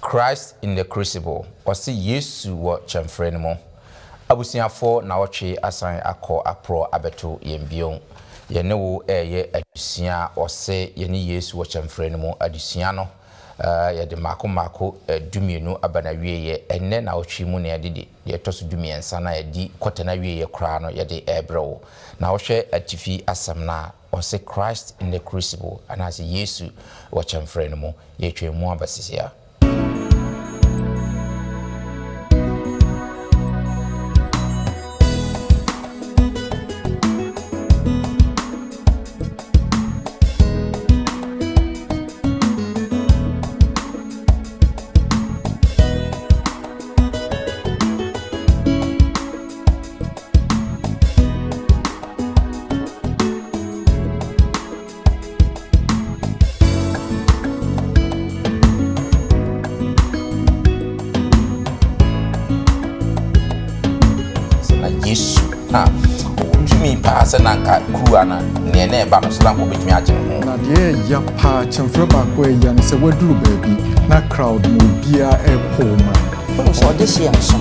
Christ in the crucible. Ɔse Yesu wɔ kyɛmfrɛ no mu. Abusuafo na wɔtwe asan akɔ apro abeto yɛmbio. Yɛne wo ɛyɛ adusua ɔse yɛne Yesu wɔ kyɛmfrɛ no mu adusua no. Yɛde mako dumienu abana wieye enne na wɔtwe mu na yɛde yɛtɔso dumiensa na yɛdi kɔtena wieye kra no yɛde ɛbrɛwo. Na wɔhwɛ atifi asɛm na ɔse Christ in the crucible anase Yesu wɔ kyɛmfrɛ no mu yɛtwe mu abasisia. Yesu ujumi pa sananka kuana nene ba no sala ko betumi agye ho na de ya pa kyemfre ba ko ya ne se waduru baabi na crowd mo bia e poma so de hye nso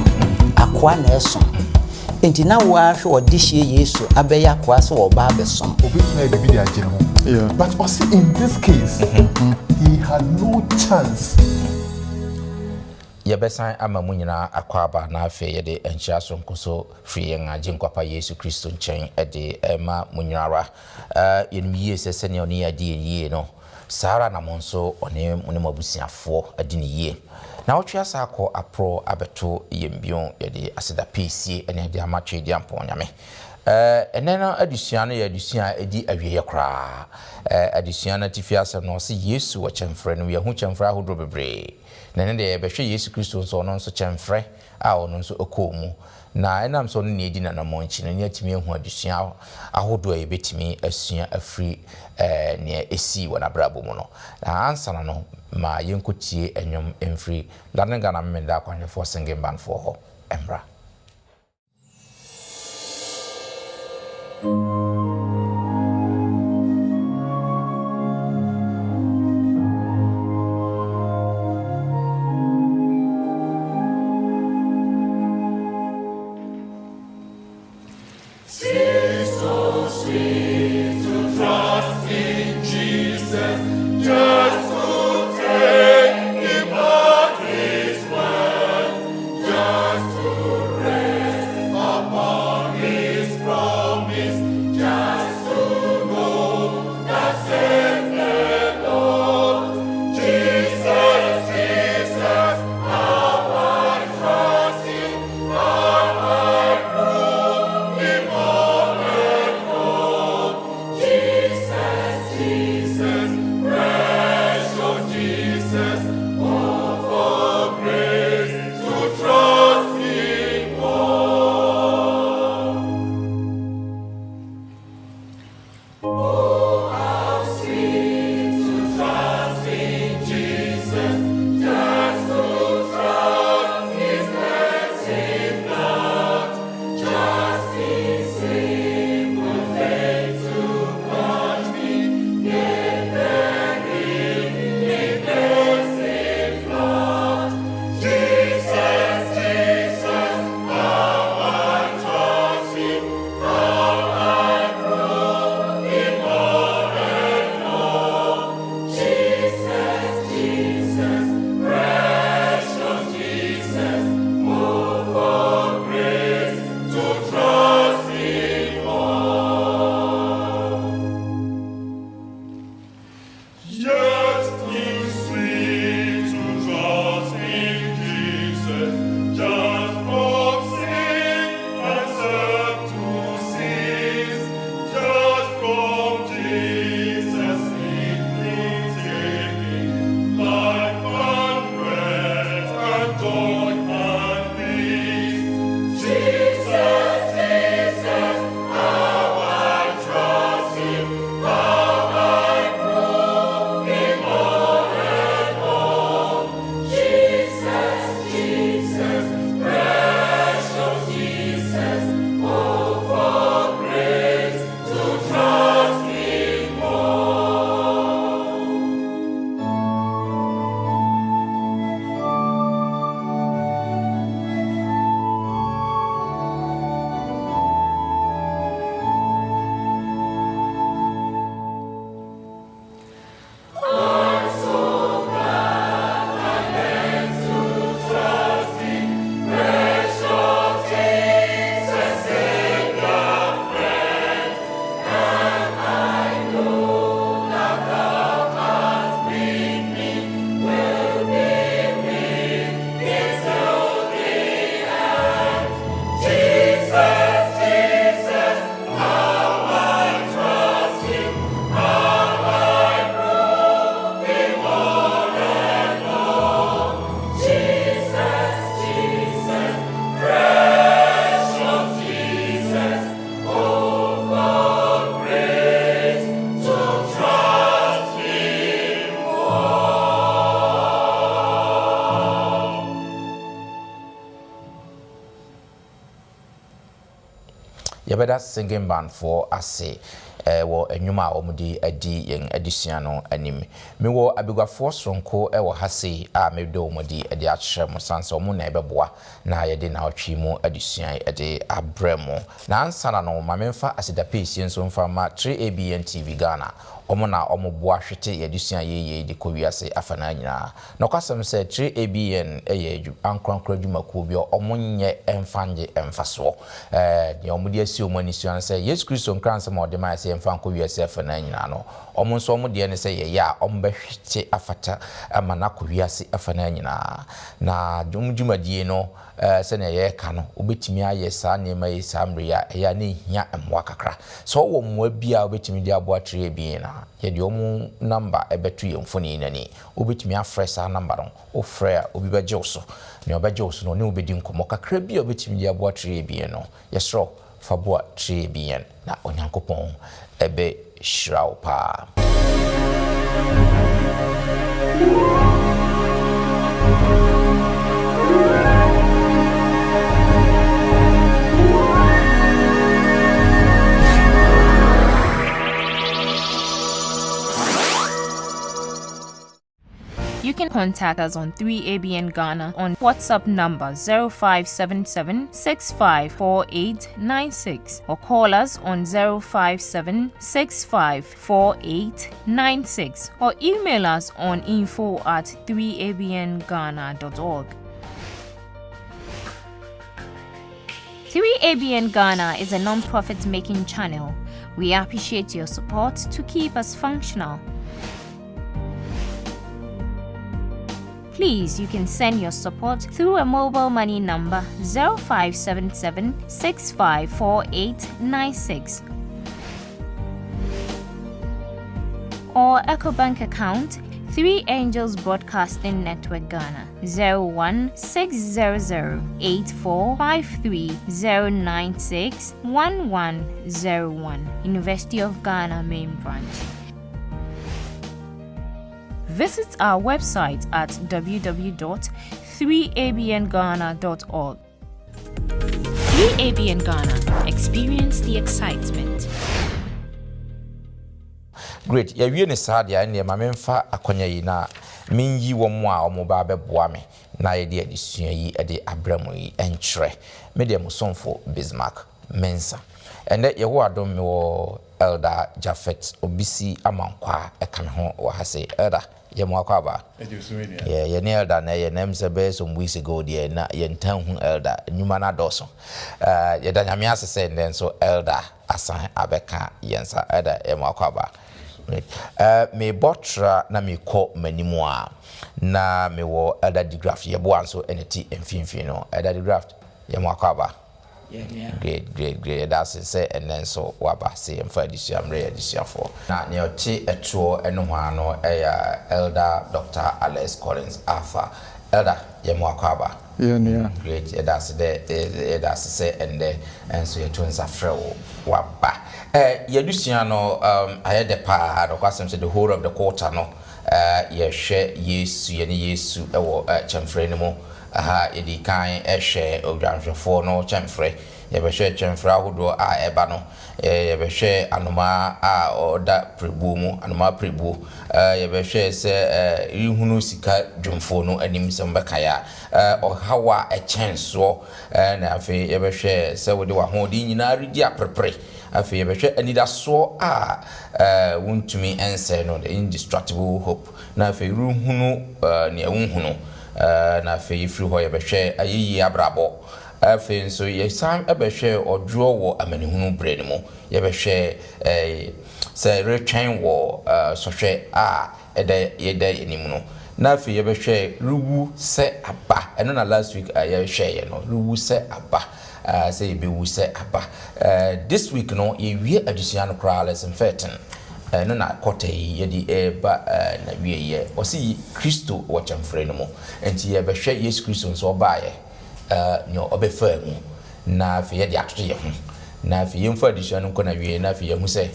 akoa na eso enti na wo ahwe ode hye Yesu abeya akoa so wo ba besom obetumi e bibi de agye ho yeah but also in this case he had no chance. Yebesan ama mu nyina akwaba na afi yede enhia so nkoso hwe yen agye nkwapa Yesu Kristo nchen ede ema mu nyinara yenmiye sese ne oni ade yie no sara na monso one mabusiafo ade ne yie na wotwe asa akọ apro abeto yembio yede aseda pc ene ade amatwe de ampo nyame enena adusua no ye adusua edi awieye kra adusua na tifi asem no se Yesu wo kyemfrɛ no ye hu kyemfrɛ ahodro bebre nene de behwe Yesu Kristo nso no nso kyemfrɛ a ono nso okomu na enam so no ne edi na namonchi no ne atimi ehu adusua ahodo e betimi asua afri ne esi wona brabo mu no na ansa na no ma yenkotie enwom emfri lanenga na mmenda akwanfo singing band for ho embra. Just to yɛbɛda singing band for ase wo enwuma a omudi adi yen adisua no anim me wo abegwafoɔ sonko wo hase a medo omudi adi akyerɛ mo sanse omo na ɛbɛboa na yɛde na otwi mu adisua ɛde abrɛmo na ansana no ma memfa asidapesi nso mfa ma 3ABN TV Ghana omo na omo boa hwete yɛdesua yeye de kowiase afana nyina na kwasɛm sɛ 3ABN ɛyɛ ankronkro dwumakuo bi omo nyɛ emfanje emfaso de omo de asi omo anisua sɛ Yesu Kristo nkranse ma ɔde ma sɛ emfa kowiase afana nyina no omo nso omo de ne sɛ yeye a omo bɛhwete afata ama na kowiase afana nyina na dwumadie no sɛ na yɛ ka no obetimi ayɛ saa nema yi saa mre ya ɛya ne hia emwa kakra so wo mwa bia obetimi de aboa 3ABN na yɛde omu number ebetu yemfoni nani obetimi afrɛ saa number no ofrɛ a obi bɛgye wo so ne obɛgye wo so no ne obedi nkomo kakra bia obetimi de aboa 3ABN no yɛsrɛ fa boa 3ABN na onyankopɔn ebe hyira wo pa. You can contact us on 3ABN Ghana on WhatsApp number 0577 654896 or call us on 057 654896 or email us on info@3abnghana.org. 3ABN Ghana is a non-profit making channel. We appreciate your support to keep us functional. Please, you can send your support through a mobile money number 0577 654896 or EcoBank account 3 Angels Broadcasting Network Ghana 016008453096101 University of Ghana Main Branch. Visit our website at www.3abnghana.org. 3ABN Ghana. Experience the excitement. Great. Ya wie ne sadia ne ma memfa akonya yi na minyi wo mo a omo ba beboa me na ye de adisua yi de abramu yi enkyere me de musonfo Bismarck Mensa ende ye ho adom me wo Elder Jafet Obisi Amankwa ekan ho wo hase Elder ye mo akwa ba ye ne Elder na ye nem se be some weeks ago de na ye ntan hu Elder nyuma na doso ye da nyame asese nden so Elder asan abeka yensa Elder ye mo akwa ba me botra na me ko manimu a na me wo Elder Digraft ye bo anso eneti emfimfin no Elder Digraft ye mo akwa ba. Yeah. Great. That's it. Say and then so waba say and for this year, I'm ready this year for. Now, near T a true and one Elder Dr. Alex Collins Alpha. Elder, Yamwakaba. Yeah. Great. That's it. That's say and there and so your twins are frail. Waba. Yadusiano, I had the part of custom to the whole of the quarter. No, share yes, yesu, chamfrenemo. Aha edi kan ehwe odwanhwefo no chemfre ye be hwe chemfre ahodo a eba no ye be hwe anoma a oda prebu mu anoma prebu ye be hwe se ihunu sika dwumfo no anim se mbeka ya ohawa echenso na afi ye be hwe se wode wa ho di nyina redi aprepre afi ye be hwe anidaso a wontumi ense no the indestructible hope na afi ruhunu ne ehunu na fe ifri ho ye behwe ayiyi abrabo afe nso ye sam ebehwe odwo wo amanihunu brane mu ye behwe se retwen wo sohwe a eda enim no na fe ye behwe ruwu se aba eno na last week ye hwe ye no ruwu se aba se ye bewu se aba this week no ye wie adusua no kra lesson 13 no na kote yedi eba na wieye osi Kristo wo chamfre no mo enti ye behwe Yesu Kristo so baaye nyo obefa mu na fe yedi atoto ye ho na fe yemfa adisua no kona wie na fe ye hu se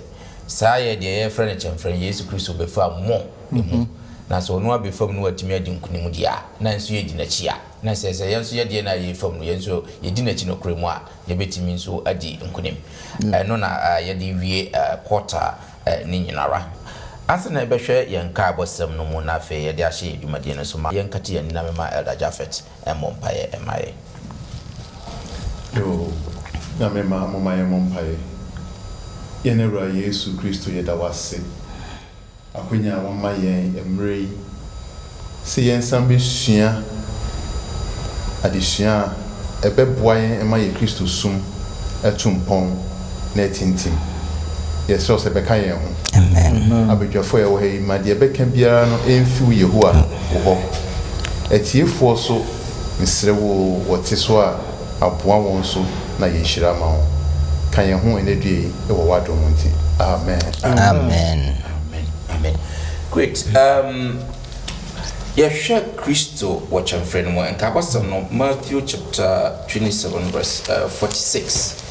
saa ye de ye frɛ ne chamfre Yesu Kristo befa mo mu na so no abefam no watimi adi nkunim dia na nso ye di na chia na se yenso ye die na ye fam no yenso ye di na chi no kremu a ye betimi nso adi nkunim no na ye di wie quarter ni nyinara asana ebehwe yenka abosem no mu na fe ye de ahye edwumade no so ma yenkate yan na mema Elder Japheth emompaye emaye yo na mema momaye mompaye yenewra Yesu Kristo yedawase akonya wama yen emre se yen sambe sua adesua ebeboa yen ema ye Kristo sum etumpon na tintim yeso se beka yen ho amen abedwafo ye wo he ma de beka biara no emfi wo Yehowa wo etiefo so misre wo wote so a aboa won so na ye hira ma ho kan ye ho enedue e wo wado monti amen amen amen. Great. Yeshua Christo watch and friend one and Matthew chapter 27 verse 46.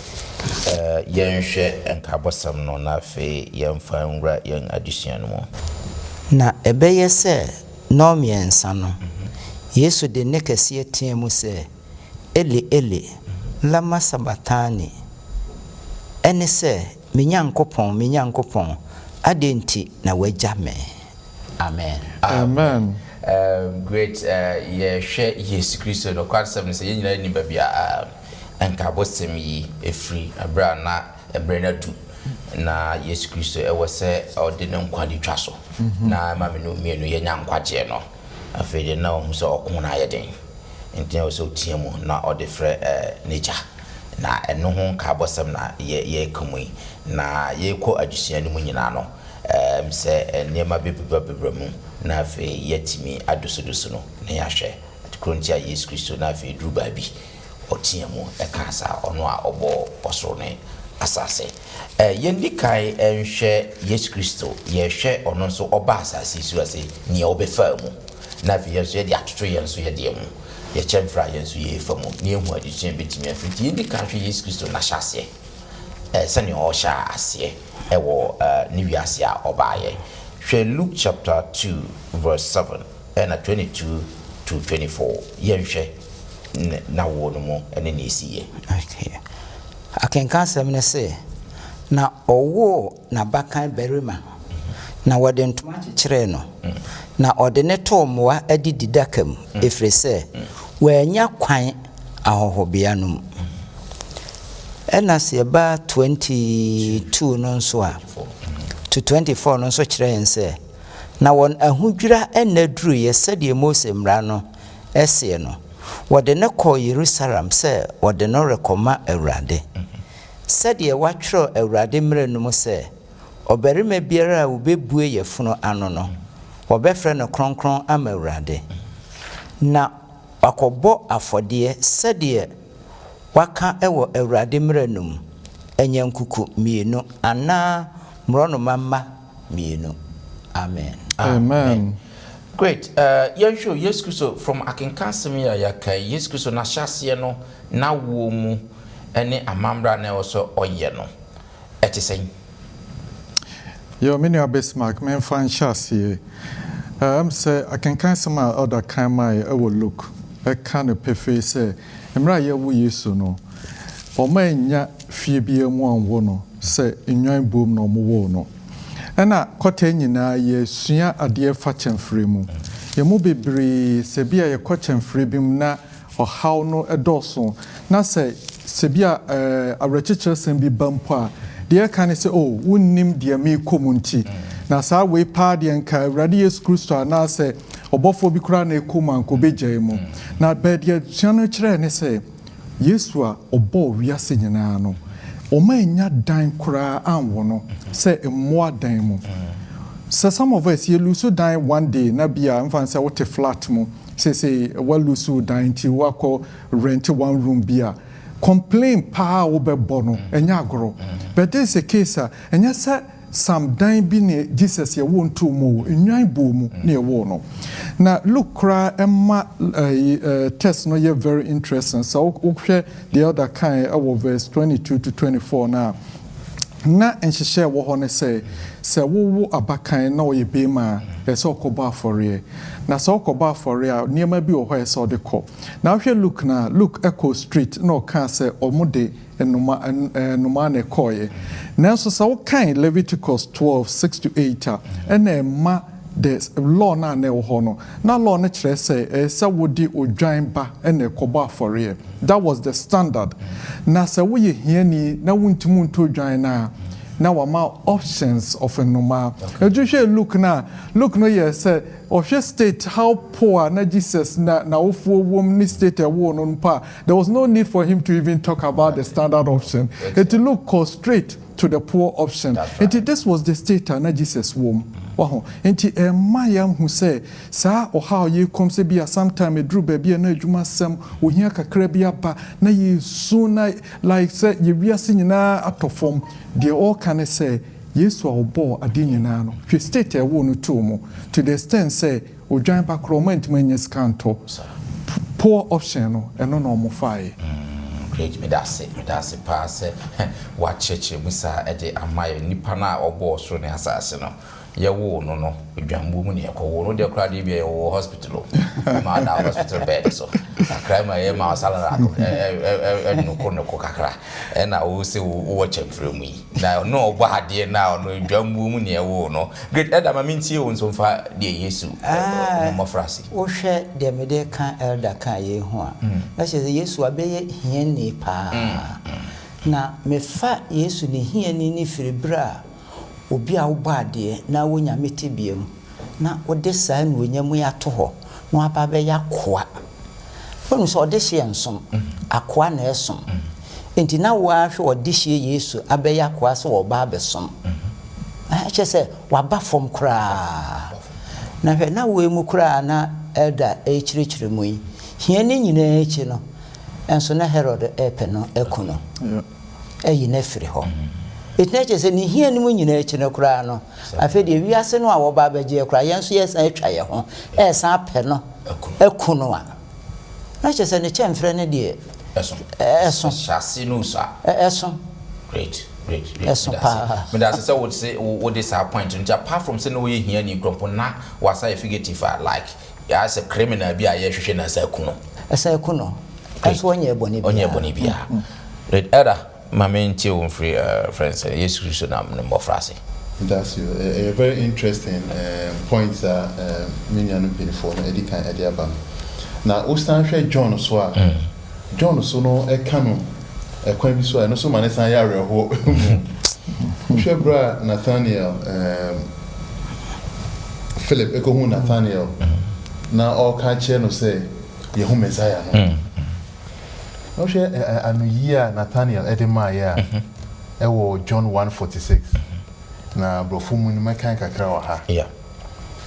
Yenshe and Kabasam no na fe yemfa young addition mo. Na ebeye se no miensa no. Yesu de nekasi etie mu se Eli Eli lama sabatani. Ene se minyankopon adenti na wajame. Amen. Amen. Great. Share Yesu Kristo no kwat seven say nyina ni babia anka bosem yi efri abra na ebrena du na Yesu Kristo e wose ode ne nkwade twa so na ma me no mienu ye nya nkwaje no afede na o so okun na ye den enti o so tie mu na ode frɛ nature na eno ho ka bosem na ye komui na ye ko adusua ni mu nyina no se niema bebremu na fe yetimi adosodoso no na ya hwe krontia Yesu Kristo na fe druba bi otiamu e kansa ono a obo osoro ne asase yendi kai enhwe Yesu Kristo ye hwe ono so oba asase su ase ni obefa mu na fe yeso ye de atoto yenso ye de mu ye chemfra yenso ye fa mu ni ehu adusua betimi afiti yendi kai hwe Yesu Kristo na hyase sani osha ase ewo ni wiase a obaye hwe Luke chapter 2 verse 7 and 22 to 24 yenhwe na wo no mo ene na esiye. Okay. Akenka sem ne se na owo na bakan berima na wode ntoma kire no na ode ne tomoa adidi dakam efre se wanya kwan ahohobia no ena se ba 22 no nso a to 24 no nso kire ense na won ahudwira enaduru ye sede Mose mra no ese no wode ne kɔ Jerusalem se wode no rekɔma Awurade sede watwero Awurade mre no mu se obarima biara a wobebue yefunu ano no wobɛfrɛ no kronkron ama Awurade na wakɔbɔ afɔdeɛ sede waka ewo Awurade mre no mu enyankuku mienu ana mrono mama mienu. Amen. Amen. Great. Yensho Yesu Kristo from akenkansem ya kai Yesu Kristo na hyase no na wo mu ene amambra na also oye no etisen. Yo mini abesmark men fan hyase say akenkansem a other kan mai e wo look e kan pefe say emra ye wo Yesu no o ma nya fie bia mu anwo no say enwan bom no mo wo no ena kɔtɛ nyina ye sua adeɛ fa kyɛmfrɛ mu ye mu bebre se bia ye kɔkyɛmfrɛ bim na ɔhaw no ɛdɔso na se bia awrekyekye sem bi bampo a deɛ ka ne se oh wonnim deɛ me komunti na saa we pa deɛ nka Awurade Yesu Kristo ana se ɔbɔfo bi kura na ekoma nko begyae mu na bɛ deɛ sua no kyerɛ ne se Yesu a ɔbɔ wiase nyina no Oma enya dan kura anwo no say emmoa dan mu. So some of us you lose dan one day na bia mfa say what flat mu say we lose dan ti wako rent one room bia complain pa obebo no enya agro but this is a case enya say some dan bi ne Jesus ye won to mu enwan bo mu na ye wo no na look kra emma test no ye very interesting so okay the other kind of verse 22 to 24 now na nhyehyɛ wɔ hɔ ne sɛ wowo abakan na ɔyɛ bema ɛsɛ ɔkɔbɔ afɔreɛ na sɛ ɔkɔbɔ afɔreɛ a nneɛma bi wɔ hɔ ɛsɛ ɔde kɔ na wohwɛ Luke echo street na ɔka sɛ ɔmo de enuma na ɛkɔɔyɛ nanso sɛ wokan Leviticus 12:6-8 a ɛna ɛma the law na ɛwɔ hɔ no na law no kyerɛ sɛ wodi odwan ba ɛna ɛkɔbɔ afɔreɛ. That was the standard. Na sɛ woyɛ hiani na wontumi nto odwan na wama options of enuma. Ɛdwohwɛ Luke no yɛ sɛ ɔhwɛ state how poor na Jesus na ofuo wom ni state ɛwɔ no mpa. There was no need for him to even talk about the standard option. It look go straight to the poor option. And this was the state na Jesus wom. Wow. Enti mayam who say sa or how you come se be a sometime a drew baby and juma sam or here kakrabia ba na you sooner like say you be a singing out of form. They all can say yes or bo a dinyanano. She state a wound to the extent say or giant back romantic menus canto poor option and no normal fire. Great, me that's it. Pass watch it, Missa Eddie, and my Nipana or boss from the assassin. No, Jambu Muni, no, the crowd be a hospital. Man, hospital bed, so I cry my Emma salad and no corner coca, and I will say, watch him through me. Now, no bad dear now, no Jambu Muni, no. Great Adam, I mean, see you so far, dear Yesu, more frasy. O share the Medeka elder Kaye Hoa. That is the Yesu obey Henny pa. Na me fat Yesu ni Henny Filibra. Obi a wobade na wonya metebiem na wode saa no wonya mu ato ho no aba be yakoa wonu so ode hye ensom akoa na esom enti na wo ahwe ode hye Yesu abe yakoa so wo ba besom a che se waba fom kra na hwe na wo emu kra na elder echirichiri mu yi hia ni nyina echi no enso na Herod epe no ekono eyi na firi ho. It nature say ni hia ni mu nyina echi no kra no afa de wiase no a wo ba baje kra yenso yesan atwa ye ho esan apɛ no ekuno a nature say ne chemfre ne de eso chassis no sa eso great eso pa me that say would say what this point apart from say no we hia ni grumpo na wasa figurative like as a criminal bi a ye hwehwe na sa ekuno eso onye boni bia great era Mamenti on free friends, yes, Christian, more phrase. That's you. A very interesting point that Minion Pinfo, Edika Ediaba. Now, Ostan John Swa, John Sono, a canon, a quaint no so many Sayara who Shebra Nathaniel, Philip Ecohu Nathaniel. Now, all catch no say, Yahoo Messiah. No share anu year Nathaniel Edemaya ewo John 1:46 na brofumu ni mekan kakra wa ha yeah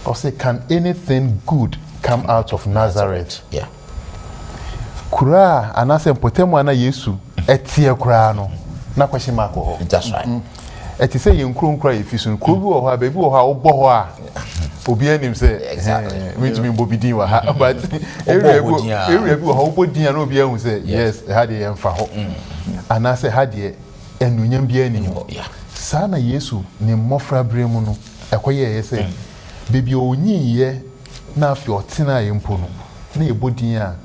or say can anything good come out of Nazareth yeah kura anase mpotemu ana Yesu etie kura no na kwashi mako ho that's right eti say yenkro nkra yefisu kro bi wo ho abebi wo ho obo ho a obi anim say exactly me bobidin wa ha but area bi wo ho obodin na obi ahun say yes ha de yemfa ho anase ha de enunyam bi ani ho sa na Yesu ni mmofra bremu no ekoye ye say bebi onyiye na afi otena yempo no na ebodin a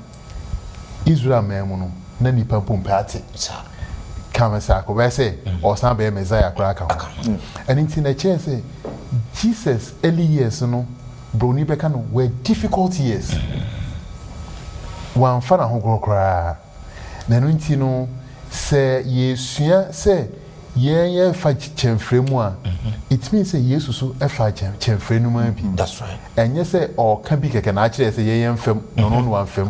Israel memu no na nipa pompa ate Kamasa ko say or some be Messiah kraka ho and in the chair say Jesus early years no broni beka no were difficult years wan fa na ho krokra na no nti no say yesua say ye fa chemfremu a it means say Jesus so e fa chemfrenu ma bi that's right enye say o ka bi keke na akire say ye mfem no wan fem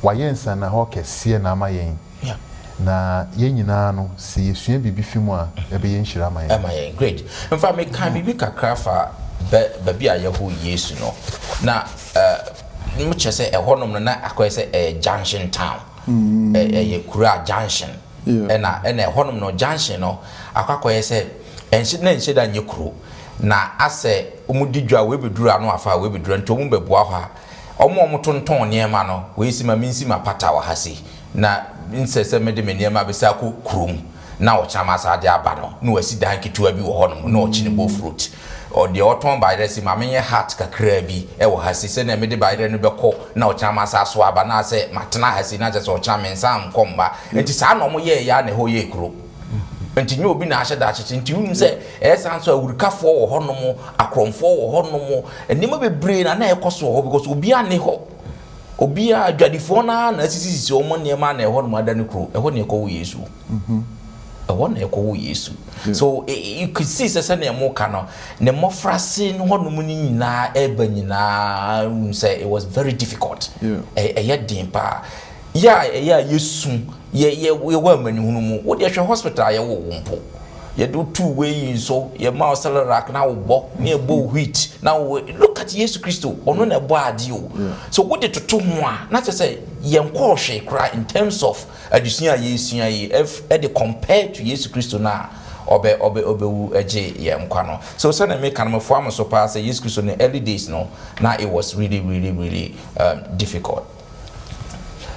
wa yensa na ho kese na ma yen na yenyina no se yesua bibi fimu a ebe yenhira amaye great mfa me kan bibi kakra fa babi a yeho Yesu no na mu chese ehonom no na akoyese junction town kura junction na ehonom no junction no akwakoyese enhye da nyekuro na ase omudidwa we bedura no afa we bedura ntomu bebua ho a omo tonton niema no we sima minsi mapata wa hasi na insese mede me niema besa ko krum na ochama sa de aba no na wasi dan ketewa bi wo ho no na ochi ne bo fruit o de oton bayre si ma menye heart kakra bi e wo hasi se na me de bayre no beko na ochama sa so aba na se matena hasi na je so ochama nsam komba enti sa na omo ye ya na ho ye kuro enti nyo obi na ahye da ahye enti unim se esan so awurikafo wo ho no mo akromfo wo ho no mo enima bebre na ekoso ho because obi ane ho obi a adwadifo na asisisi omo niema na ho no adane kuro ho ne ekowo Yesu one ekowo Yesu so you could see say na mo ka no ne mofrase no ho no mu nyina eba nyina say it was very difficult ya dimpa ya Yesu ye wa mani hunu mu wo de hwe hospital ye wo wompo ye do two way so ye ma osalarak na wo bo na ebo wheat na look at Jesus Christo ono na ebo ade o so wo de toto ho a na say ye nko hwe kra in terms of adusua Yesu ayi e compare to Jesus Christo na obe eje ye nkwa no so na me kan mfo am so pa say Jesus Christo in the early days no na it was really difficult.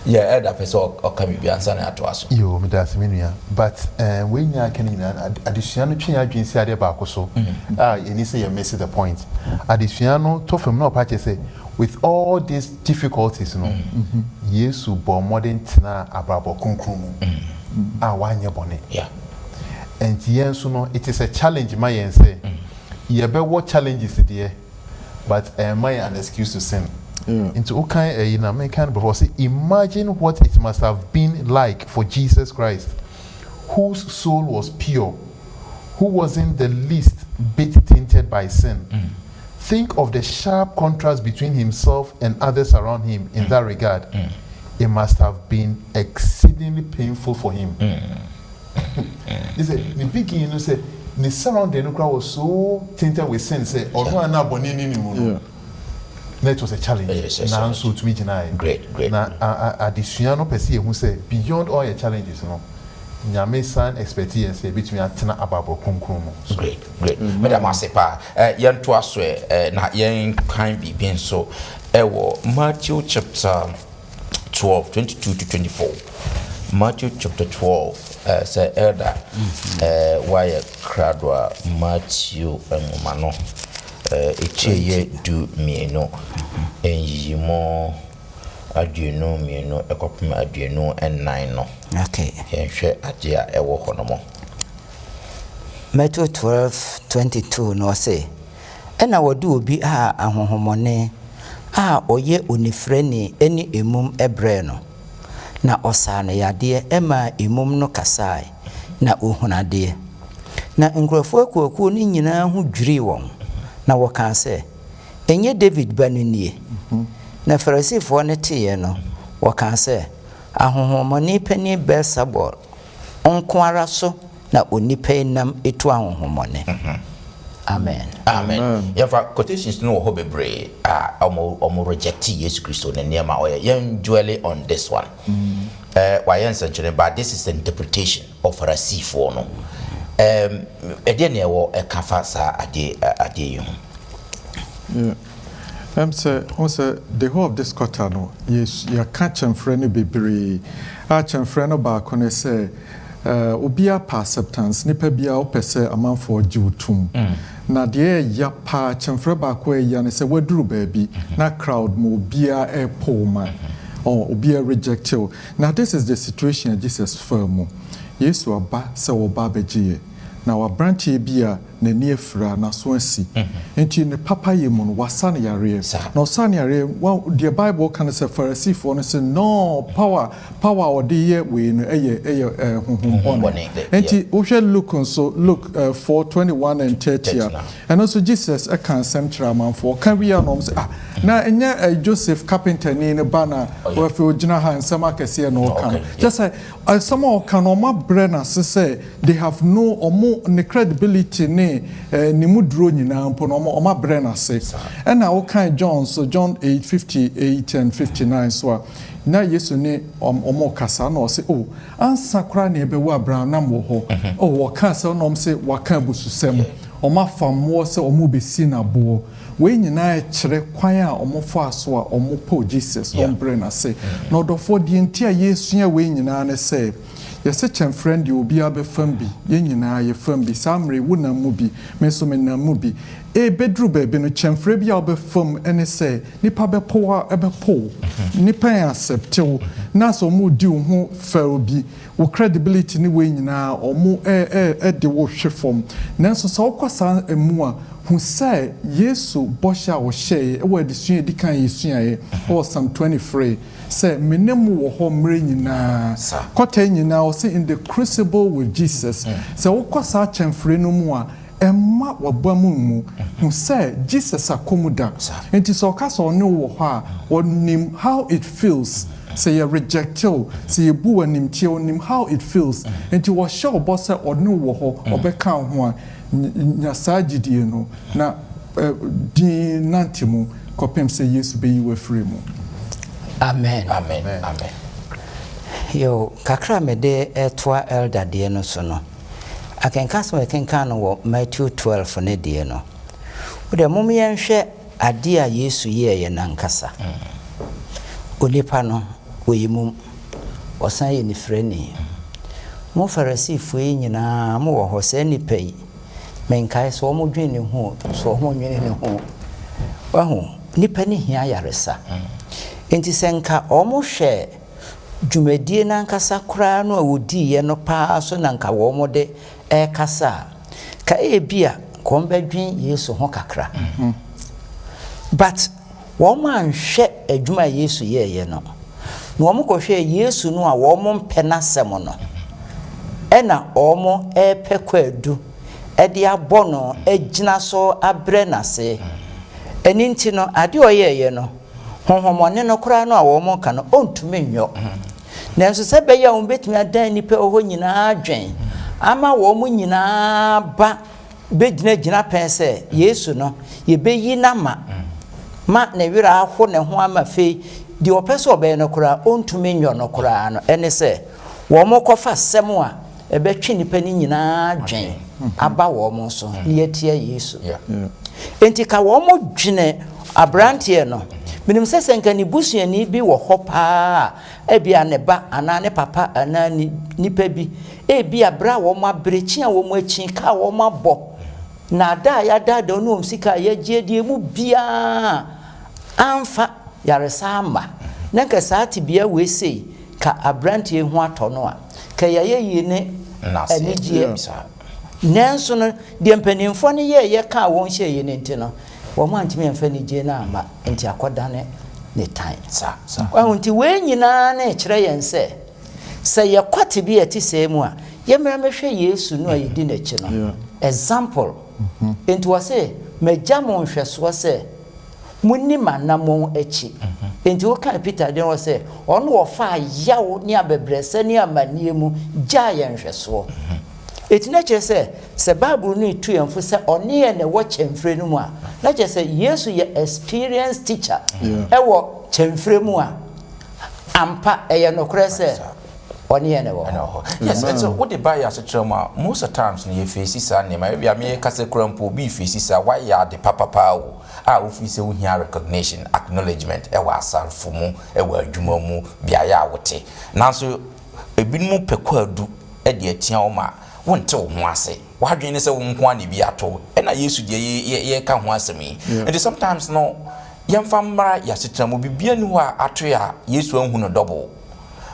Yeah, that person or can be answer na to aso. Yo, me das menua, but when you can additional twi adwin si ade ba ko so. You say you miss the point. Additional to from no part say with all these difficulties no. Yesu bo modern tina abrabo konkrum. Wanye bone. Yeah. And yen so no it is a challenge my yen say. You be what challenges there, but my an excuse to sin. Into okay in American before say imagine what it must have been like for Jesus Christ, whose soul was pure, who wasn't the least bit tainted by sin. Think of the sharp contrast between himself and others around him in that regard. It must have been exceedingly painful for him. He said the beginning, you say the surrounding was so tainted with sin. Say that was a challenge. Now, so to me, great. Now, additional no perceive who say beyond all your challenges, no. Nyame san experience between atena ababo konkromo. Great. Madam Asepa, yan to aswe na yan kan bi so ewo Matthew chapter 12 22 to 24. Matthew chapter 12 say elder why kradwa Matthew emano echeye du mieno enjimo aduenu mieno ekopem aduenu ennan no. Okay. Yenhwe ade a ewo honomo. Matthew 12:22 no say ena wadu obi a ahohomone a oye onifrani eni emum ebre no na osano yade ema emum no kasai na ohunade na nkrofo akuaku ni nyina ho dwiri won na wokan se enye David banunie na Farisifo ne teye no wokan se ahohomoni pani Beelzebul onkwara so na onipa nam etu ahohomone. Amen. Yeah, for quotations no ho bebre omo reject Jesus Christ on niema oya yen dwelling on this one. Why yen but this is the interpretation of Pharisee no. Ede ne wo ekafa sa ade you. Say the whole of this quarter no yes you catch and friend bebre and friend ba kono say obia pa acceptance nipa bia opese amanfo jiwtum na de ya pa chemfre ba ko ya ne se waduru baabi na crowd mo obia epoma or obia reject you. Now this is the situation Jesus firm yesu aba se oba begie na wa branch bia na ni efra na so asi enti ne papa yemu no wasane yare na osane yare the Bible can say Pharisee for say no power or the ye we no enti we shall look 4:21 and 30 and also Jesus can some traman for can we no say na enya Joseph carpenter ni ne bana we fe ogina han sama kese no kan just say some of can o ma brena say they have no ne credibility ne ni mudro nyina mpo no oma brena say and na kan John 8:58 and 59 so na Yesu ne omo kasa na o say oh ansa kra na ebe wo Abraham na mo ho oh wo kan say no say waka bususem oma famo say omo be si na bo we nyina kire kwan a omo fo aso a omo po Jesus on brena say no do for the entire Yesu ya we nyina ne say yɛsɛ kyɛmfrɛ deɛ obiara bɛfam bi yɛn nyinaa yɛfam bi saa mmere wo nam mu bi me nso me nam mu bi bɛduru baabi no kyɛmfrɛ bi a wobɛfam ɛne sɛ nipa bɛpo a ɛbɛpo nipa yɛ acceptew na sɛ ɔmo di wo ho fɛw bi wo credibility ne wei nyinaa ɔmo ɛde wo hwe fam nanso sɛ wokɔ saa emu a hu sɛ yesu bɔhyɛ a wɔhyɛe ɛwɔ adesua edi kan yɛsuaeɛ ɛwɔ Psalm 23 sɛ mene mu wɔ hɔ mmerɛ nyinaa kɔtɛ nyinaa ɔsɛ in the crucible with Jesus sɛ wokɔ saa kyɛmfrɛ no mu a ɛma wabɔ mu hu sɛ Jesus akɔmu da nti sɛ ɔka sɛ ɔne wɔ hɔ a ɔnim how it feels sɛ yɛ rejectew sɛ yɛbu w'animkyia ɔnim how it feels nti wɔhyɛ ɔbɔ sɛ ɔne wɔ hɔ ɔbɛka ho a nya saa gyidie no na din nante mu kɔpem sɛ Yesu bɛyi wafiri mu. Amen. Amen. Amen. Yo, kakra mede etoa elder de no so no. Akenka so akenka no wɔ Matthew 12 ne de no. Wo de mom yɛnhwɛ ade a Yesu yɛ nankasa. Onipa no oyimum ɔsan yɛ ni frɛni. Mo Farisifo yi nyinaa mo wɔ hɔ sɛ nipa yi. Menkae so mo dwen ne ho, so mo dwen ne ho. Wahu nipa ne hia yaresa. Enti senka omo hwe dwumadie nankasa kura no a wodi ye no pa so nanka wo mo de kasa ka bia ko mbadwen Yesu ho kakra but wo mo anhwe adwuma Yesu ye no no wo mo ko hwe Yesu no a wo mo mpe nasem no na wo mo pe kwadu de abɔ no agina so abre nase eni nti no ade oyeye no honhomone no kura no a wo mo ka no ontumi nnwo nanso sɛ bɛyɛ wo betumi adan nipa ho nyinaa adwen ama wo mo nyinaa ba begina pɛn sɛ Yesu no ye beyi na ma na wira aho ne ho ama fei di opɛ sɛ ɔbɛyɛ no kura ontumi nnwo no kura no ɛne sɛ wo mo kɔfa sɛm a ɛbɛtwe nipa ni nyinaa adwen aba wo mo so ne yetia Yesu enti ka wo mo dwene abrantie no minim sɛ senka ni busuani bi wɔ hɔ paa ebia ne ba ana ne papa ana ni nipa bi ebia bra wo ma brechi a wo mo achi ka wo ma bɔ na da ya da no sika ya giedie mu bia amfa yaresa ama na ka saati bia we sei ka abrantie ho atɔ no a ka ya ye ne anigie nanso no de mpanimfo ne ye ka won hye ye ne nti no wo mo antime mfa ni je na ama enti akodane ne time sa nti we nyina na ekire yen se ye kwate bi eti se mu a ye mra mehwe Yesu no ayedi na chi no example enti wo se magya mo nhweso se munima na mo echi enti wo kan Peter den wo se ono wo fa yawo ne abebrese ne amanie mu gya ye nhweso etina che se Bible no itu yemfo se one ye ne wo chemfre no mu a na che se Yesu ye experienced teacher e wo chemfre mu a ampa eye no kure se one ye ne wo yes and so what the buyer as a most of times ne face sa ne ma bia me ka se krampo bi face sa why ya the papa o a ofi se wo hia recognition acknowledgement e wa asarfo mu e wa adwuma mu bia ya wote nanso ebinumu pekwadu e de atia o ma wonte wo ho ase wadwene se wo nko ani bi ato na Yesu de ye ka ho asemi and sometimes no yemfa mara ya setramu bibia ni ho ato ya Yesu anhu no double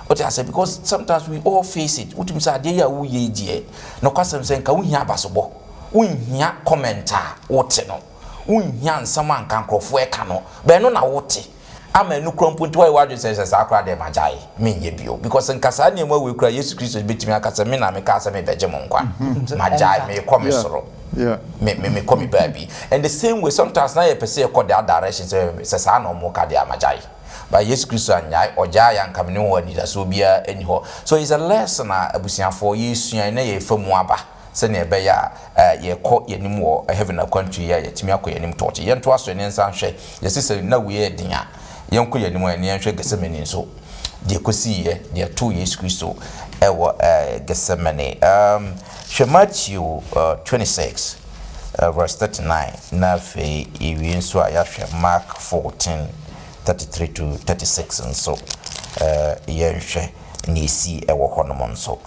what I say because sometimes we all face it utim say ade ya wo ye die no kwasem se nka wo hia abasobo wo hia commenter wote no wo hia nsama nka nkrofo e ka no be no na wote ama enu krompo nti why wadwe say akra de majai menye bio because nkasa ne we kura Yesu Kristo betimi akasa me na me ka asa me beje mo nkwa majai me come soro me come baby and the same way sometimes na ye pese e ko the direction say sa na mo ka de majai by Yesu Kristo anyai oja ya nka me ne ho ani da so bia ani ho so it's a lesson abusiafo Yesu na ye famu aba se ne be ya ye ko yenim wo heaven country ya yetimi akọ yenim torch ye nto aso ne nsan hwe ye sese na we ye dinya yenko yenim ani hwe gesemani so de kosi ye de to Yesu Kristo ewo gesemani hwe Matthew 26 verse 39 na fe iwi nso aya hwe Mark 14 33 to 36 and so yenhwe ne si ewo honom nso.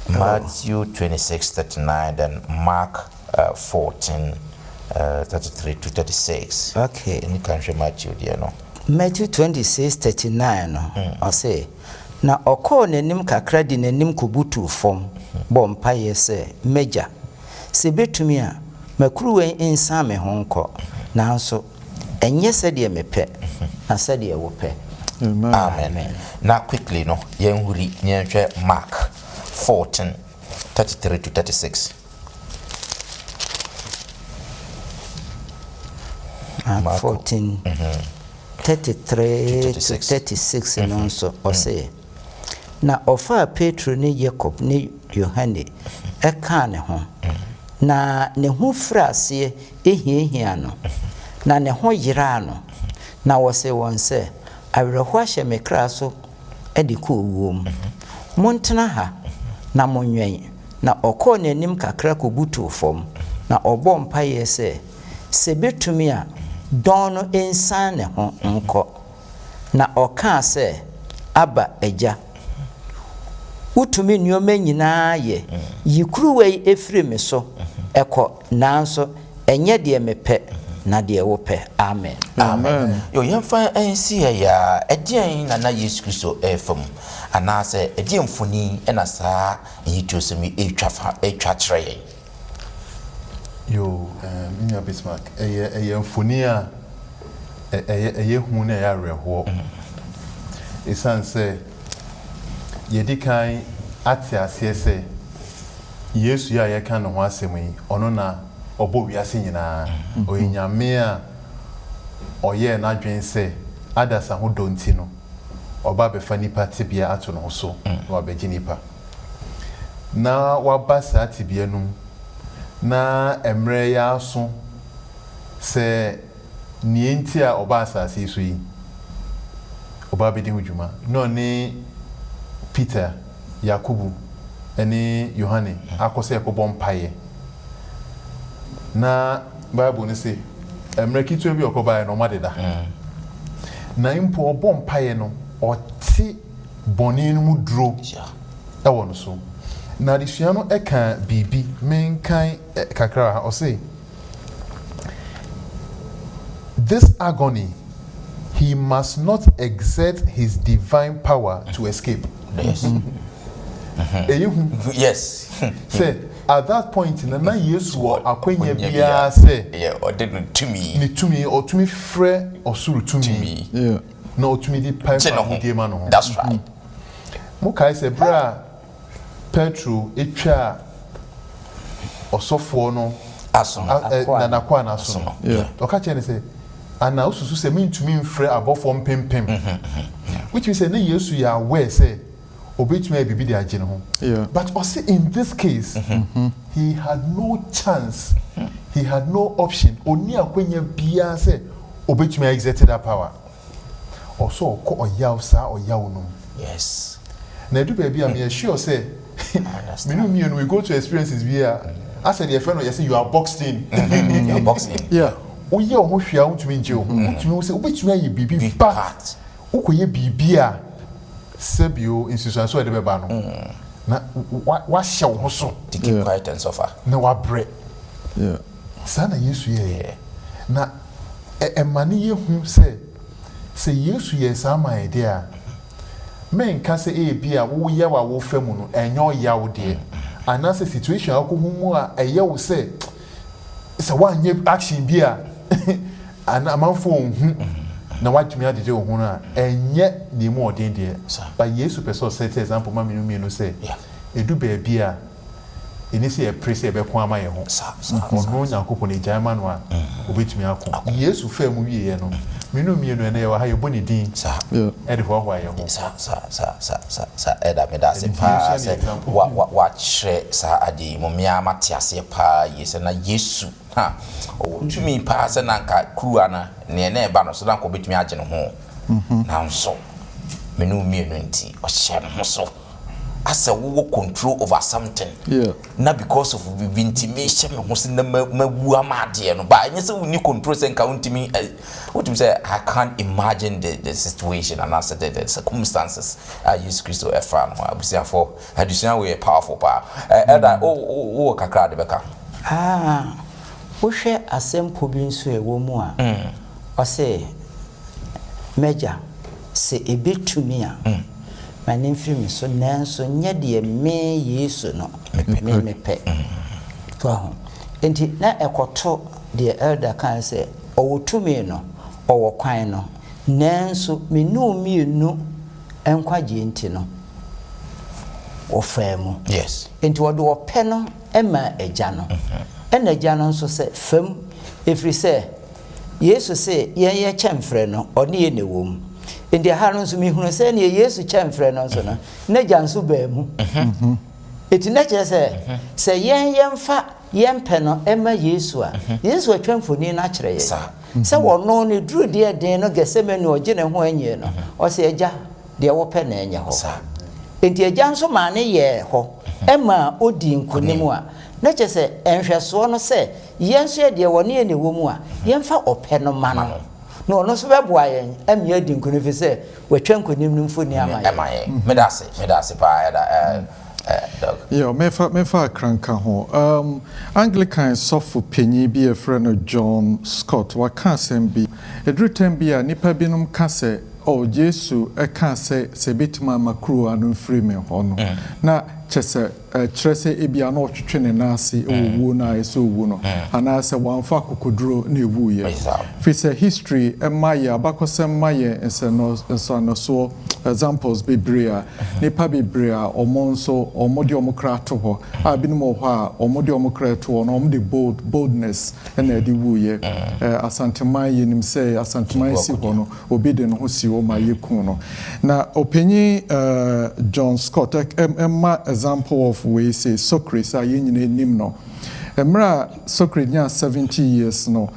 Matthew 26:39, then Mark 14:33 to 36. Okay. In country Matthew dear no. Matthew 26:39 no. I say na ọkọ n'anim kakra di n'anim kubutu fom bọ mpaye se meja se betumi a makruwe insa me ho nkọ nanso enye se de mepe na se de wo pe. Amen. Now quickly no yen huri nyenhwe Mark 14:33 to 36. Mark 14:33 to 36 no so o say na ofa Petro ne Jacob ne Yohane eka ne ho na ne ho frase ehiehia no na ne ho yira no na wo se won se awerehwa hye me kra so edi ko wom montena ha na monwen na okọ n'anim kakra ko butu fom na obọ mpaye se betumi a dono ensan ne ho nkọ na ọka se aba eja utumi nnioma nyinaa ye yikuruwei efiri me so ekọ nanso enye de mepe na de wope. Amen. Amen. Yo yemfa ensi ya edian na Yesu Kristo efam anase edian mfoni ena saa yitosemi etwa kire yo minya Bismarck eye mfoni a eye hu na ya reho esanse yedikan ate ase se Yesu ya ye kan ho asemi ono na obo wiase nyina oyinyame a oye na dwen se adasa ho donti no oba be fani party bia ato no so wa be ginipa na waba sa tibia num na emre ya aso se nienti a oba asase so yi oba be di hujuma no ni Peter Yakubu eni Yohane akose ekobom paye na Bible ni say emre kitu bi okoba no madeda na impo obom paye no oti boni no mu duro e wono so na disua no eka bibi menkan kakra o say this agony he must not exert his divine power to escape. Yes. Yes. Say at that point na Yesu akwanya bia say or didn't to me ni tumi or tumi frɛ osuru tumi yeah na otumi di pipe di ma no. That's right. Mo kai say bra Petro etwa osofo no aso na kwa na aso no yeah oka che ne say ana osusu say mentumi mfrɛ abofo mpempem which means say na Yesu ya aware say obetumi bibi di agye no. yeah But also in this case he had no chance, he had no option oni akwanya bia say obetumi exert that power also ko oyaw sa oyaw no. Yes. Na do baby am sure say me we go to experiences here. I said your friend you are boxed in. You are boxed in. yeah Oye o ho hwia utumi nje o utumi say obetumi aye bibi part ukoye bibia sebio institution so e de beba no na wa hye wo so To keep quiet and suffer. na wa bre yeah sana Yesu ye na emani ye hu se Yesu ye sama ide a men ka se e bia wo ye wa wo famu no enyo ya wo de anase situation akohu mu a eye wo se wa nye action bia ana amanfo hu na watumi adede wo hu na enye ni mu odin de ba Yesu person set example ma menu no say edu ba bia eni se e prese e be ko ama ye ho ono Nyankopon e jama no a obetumi akọ Yesu fa mu wie ye no menu na ye wa ha ye boni din yeah e de ho ye ho sa eda me da se pa se wa hye sa ade mo mia matiase pa yese na Yesu ha o tumi pa se na nka kruwa na ne na e ba no so na ko betumi agye no ho na nso menu nti o hye no so as a wo control over something. Yeah. Not because of intimation, was in the Muamadi, but I say we need control and count me. What you say, I can't imagine the situation and answer the circumstances I use Christo a fan. I was therefore additional way powerful power. Oh, Kakra de Becca. Wo hwe asɛmpo bi nso ewo mu a ɔse major se ebetumi a mane mfiri so nanso nye de me Yesu no me pɛ to ho enti na ekoto de elder kan sɛ ɔwotumi no ɔwɔ kwan no nanso me no mienu enkwagye enti no ɔfaa mu yes enti wɔde ɔpɛ no ɛma agya no ena agya no nso sɛ fam efiri sɛ Yesu sɛ yɛyɛ kyɛmfrɛ no ɔne yɛ ne wom enti ha no nso mehunu sɛ ne Yesu kyɛmfrɛ no nso no na agya nso baa mu eti na kyerɛ sɛ yɛmfa yɛmpɛ no ɛma Yesu a Yesu atwamfoni na kyerɛ yɛ sɛ wɔno ne duru deɛ den no Gɛsɛmane ɔgye ne ho anyɛ no ɔsɛ agya deɛ wɔpɛ na ɛnyɛ hɔ enti agya nso ma ne yɛ hɔ ɛma odi nkonim a na kyerɛ sɛ ɛnhwɛsoɔ no sɛ yɛnso yɛ deɛ wɔne ne wɔ mu a yɛmfa ɔpɛ no ma no na ɔno nso bɛboa yɛn ɛmia adi nkonim fi sɛ wɔatwa nkonim no mfoni ama yɛn medase pa yeah, mefa kranka ho. Anglican sɔfo panyin bi efrɛ no John Scott waka asɛm bi. Edru tem bi a nipa binom ka sɛ Jesu ɛka sɛ betima makru anu mfiri me hɔ no. Na kyerɛ sɛ ebia na ɔtwetwe ne nase owuo na ɛsɛ owu no ana sɛ wanfa kokoduro na ewu ye fi sɛ history ɛma yɛ abakɔsɛm ma yɛ nsanoso examples bebree a nipa bebree a ɔmo nso ɔmo de ɔmo kra to hɔ a binom wɔ hɔ a ɔmo de ɔmo kra to hɔ na ɔmo de boldness ɛna ɛde wu ye asanteman yɛ nim sɛ asanteman si hɔ no obi de no ho si hɔ ma yɛ kun no na openyi John Scott ɛma example of we say Socrates a yenyine nim no emra Socrates nya 70 years no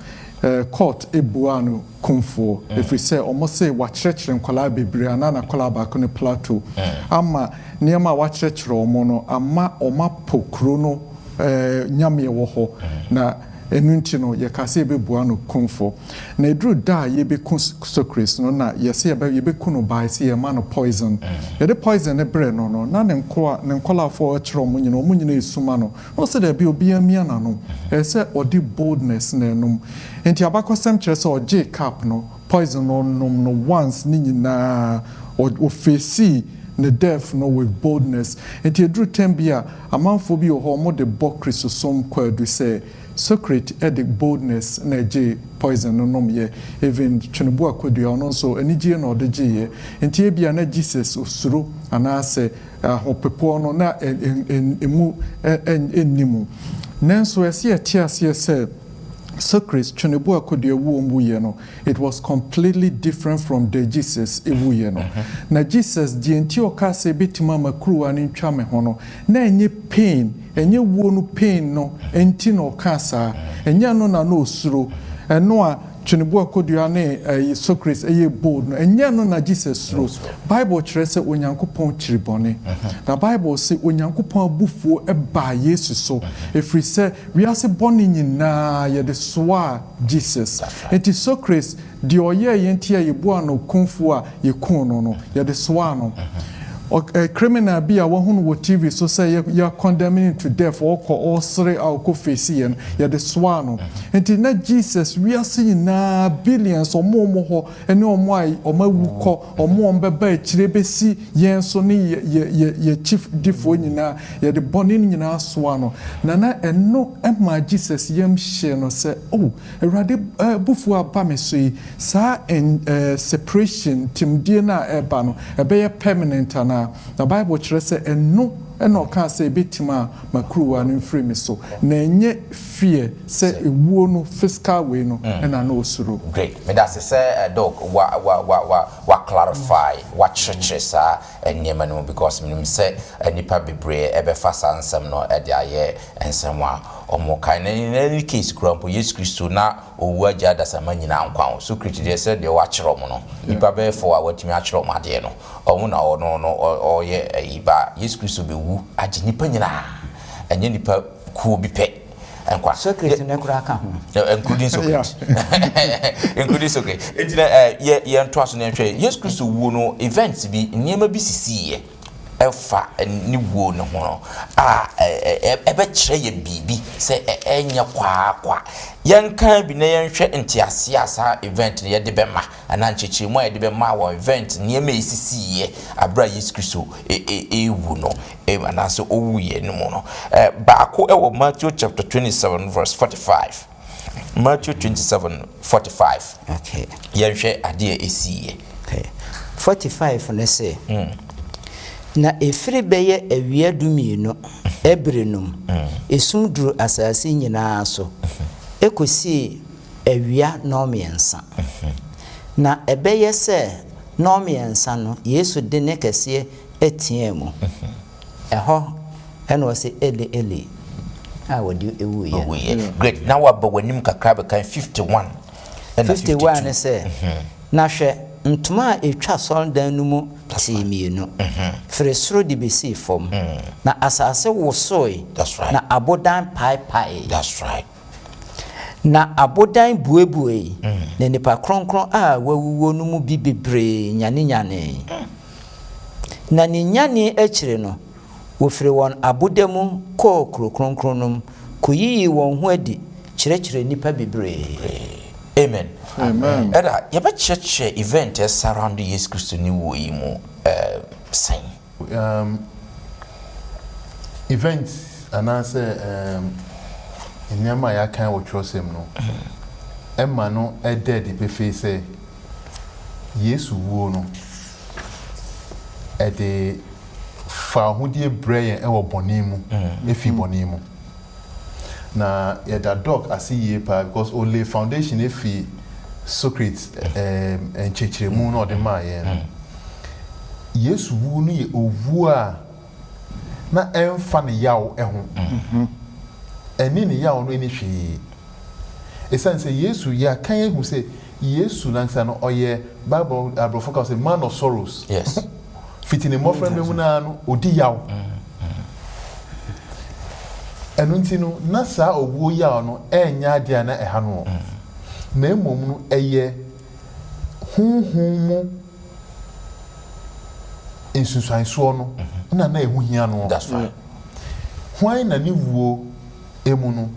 court ebua no kumfo efri say omo say wa kyerɛkyerɛ nkwala bebre ana na kwala ba ko ne Plato ama niema wa kyerɛkyerɛ omo no ama oma pokro no nyame wo ho na enunti no ye kase bebua no kumfo na edru da ye be Socrates no na ye se ye be kuno by se ye man poison ye de poison e bre no na ne nkola fo kyerɛ omo nyina esuma no no se da bi obi amia na no e se odi boldness na enum enti abakosem kyerɛ se oje cap no poison no no once ni nyina o face the death no with boldness enti edru tembia amanfo bi ho mo de bo Christosom kwadu say Socrates edic boldness na je poison no nom ye even twenibu akodua no so anigye na odegye ye enti ebia na Jesus osuro anase hopepo no na emu ennimu nanso ese atiase se Socrates twenibu akodua wo mbu ye no it was completely different from the Jesus ewu ye no na Jesus die enti okase betima makru ani ntwa me ho no na enye pain enye wo no pain no enti no kasa enye no na no osuro eno a twenibu akodua ne Socrates eye bold no enye no na Jesus suro Bible kyerɛ sɛ onyankopɔn kyiribɔne na Bible sɛ onyankopɔn abufuo eba Yesu so efiri sɛ wiase bɔne nyinaa ye de soa Jesus enti Socrates de ɔyɛ yenti a yebua no kumfu a yekun no ye de soa no criminal bi a wahunu wo TV so say you are condemning to death or sere a ko face yen ya de soa no enti na Jesus we are seeing na billions o mo ho ene o mo ai o mawuko o mo mbeba akire besi yen so ne ye chief defo nyina ya de boni nyina soa no na eno ema Jesus yam hye no say oh erade bufu aba me so yi sa separation timdie na eba no ebe ye permanent na the Bible kyerɛ sɛ eno ɔka sɛ betima makruwa no mfiri me so na enye fear sɛ ewuo no physical way no na osuro great me that say dog wa clarify what churches are enyema no because me say nipa bebre ebe fa sansem no e de aye ensem a omo kan in any case krampo Yesu Kristo na owu agya dasama nyina nkwa so kriti de said de wa kyerɛ mo no nipa be for a watimi a kyerɛ mo ade no omo na ono no oye ayiba Yesu Kristo be wu agye nipa nyina enye nipa ku obi pɛ enkwa so kriti ne kura aka ho including Socrates including Socrates entina ye nto aso ne hwɛ Yesu Kristo wu no events bi niema bi sisi efa ni wo ne ho no ebe kyerɛ ye bibi se enya kwa yen kan bi na yen hwɛ ntiase asa event ne ye de bema ana nkyekye mu ye de bema wa event niema esisi ye abra Yesu Kristo wu no ana so owu ye no mu no baako ewo Matthew chapter 27 verse 45 Matthew 27:45 okay yen hwɛ ade esi ye okay 45 ne say na efiri beye awia dumienu ebrenum esum duru asase nyinaa so ekosi awia nomiensa na ebeye se nomiensa no Yesu de ne kese etia mu eho eno wose eli wodi ewu ye great now aba wanim kakra be kan 51 and 51 ne se na hwe ntuma etwa sondan no mu timienu fresro di besi fom na asase wosoi na abodan pai that's right na abodan buebue na nipa kronkron a wawuwo no mu bibebre nyane na ni nyane akire no wofire won abodam ko kronkron no koyiyi won ho adi kyerɛkyerɛ nipa bibre amen Amen. Era yaba church event surround Yesu Kristo ni wo yi mu sign events anase enyama ya kan wo trosem no emma no dead be face Yesu wo no de fa hodie brain wo bonimu efi bonimu na yeda dog asi pa because only foundation efi Socrates and chechiremu no de maye Yesu wu no ye owu a na emfa ne yaw eho eni ne yaw no eni hwe esan say Yesu ya kan ehu say Yesu lansa no oye Bible abrofo ka say man of sorrows yes fitine mo friend me na no odi yaw enu ntino na sa owu yaw no enya dia na eha no na emom no eye hunhum insusuanso no na ehu hia no that's right why na ni wuo emu no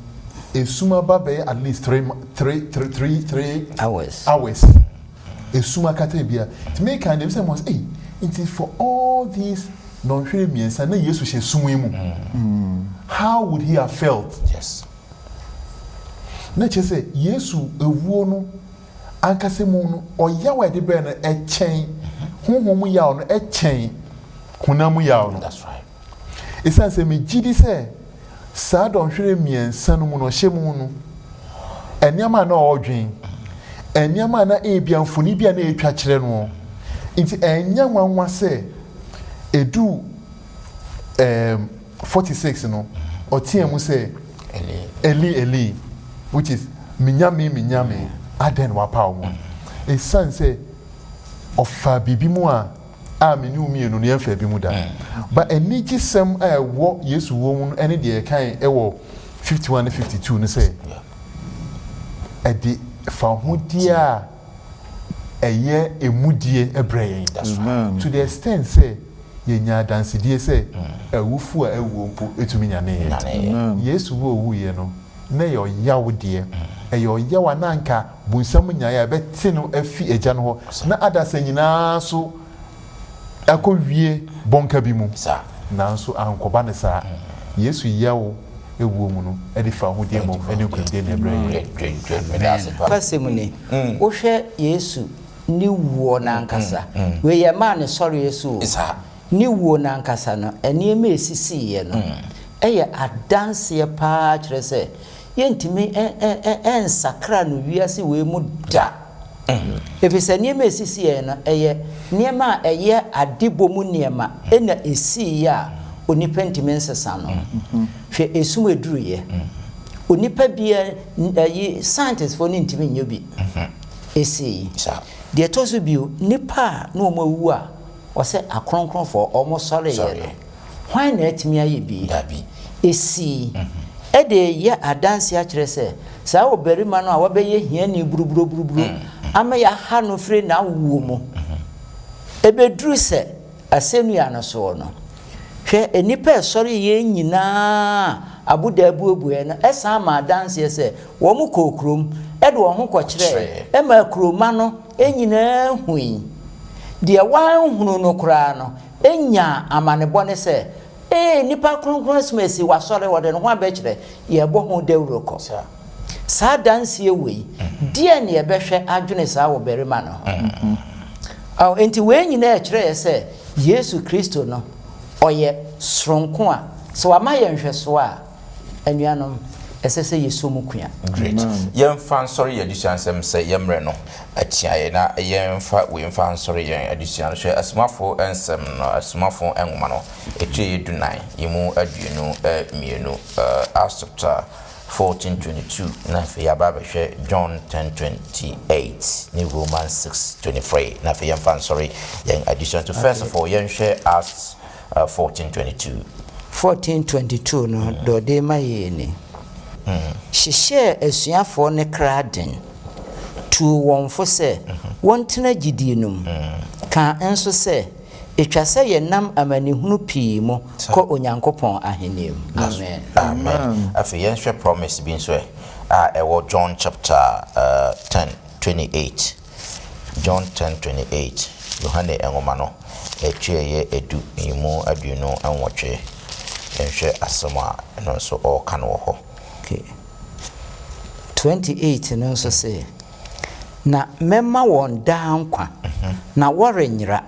esuma ba be at least 3 hours esuma kata bia to make kind of say must it is for all these non hwere miensa na Yesu she sumu emu how would he have felt yes na chese Yesu ewuo no ankasemu no oyawa de be na echen honhom yaw no echen hunamu yaw no that's right esan se me gidi se sa don hwere miensa no mu no hyemu no eniama na odwen eniama na ebiamfoni bia na etwa kire no nti enya nwanwa se edu 46 no otiemu se Eli which is minyame aden wapa omo esan se ofa bibimu a meni umienu no yemfa bi mu da but eniji sem a wo Yesu wo mu ene de kan ewo 51 and 52 no say edi fa hodia eye emudie ebreye to the extent say yenya dansidie say awufu a ewu mpo etumi nyane Yesu wo wu ye no na yo yawo de eyo yawa nanka bunsam nyaaya beti no afi eja no ho na adasa nyina so akowie bonka bi mu nanso ankoba ne saa Yesu yawo ewu mu no e de fa hodie mo e de kunde ne brɛ pasemune wo hwɛ Yesu ni wuo na nkasa we ye ma ne sɔre Yesu ni wuo na nkasa no ene ma esisi ye no eye adanse pa kyerɛ sɛ yentimi ensakra no wiase we mu da efisɛ niema esisi ye no eye niema eye adibɔ mu niema ena esi ya onipa ntimi nsesa no hwɛ esum eduru ye onipa bia scientists for ntimi nyo bi esi de toso bio nipa na omawu a ose akronkron for almost sorry ye why na etimi aye bi esi ede ye adanse a kire se saa obarima no a wabeye hia ni buruburu ama ya ha no fire na wuo mu ebeduru se asenu ya no so no hwe enipa sorry ye nyina abuda abuabue no esa ma adanse se wo mu kokrom ede wo ho kwakire e ma kroma no enyina hui de wan hunu no kra no enya amanebone se nipa kronkron smesi wasore wode no ho abekire ye bo ho dawroko sa danse ewe die ne ebehwe adwene sa wo berima no aw enti we nyina e kire se Yesu Kristo no oye sronko a so amaye nhweso a anuanom esese Yesu mukua great yemfa sorry edition sem say yemre no atiaye na yemfa we mfa sorry yen edition hwe asmafo ensem no asmafo enwoma no etwe dunai yemu aduenu mienu chapter 14:22 na fe yababa hwe John 10:28 ni Romans 6:23 na fe yemfa sorry yen edition to first of all yen hwe Acts 14:22 no do de mayeni hihye asuafo ne kraden tu wonfo se wontena gidinum ka enso se etwase ye nam amanihunu pii mo ko onyankopon ahenem amen afi yenhwe promise bi nso ewo John chapter 10:28 John 10:28 Yohane engoma no etweye edu imu aduno anwotwe yenhwe asoma no so o kan wo ho okay 28 no so say na mema won dankwa na worenyira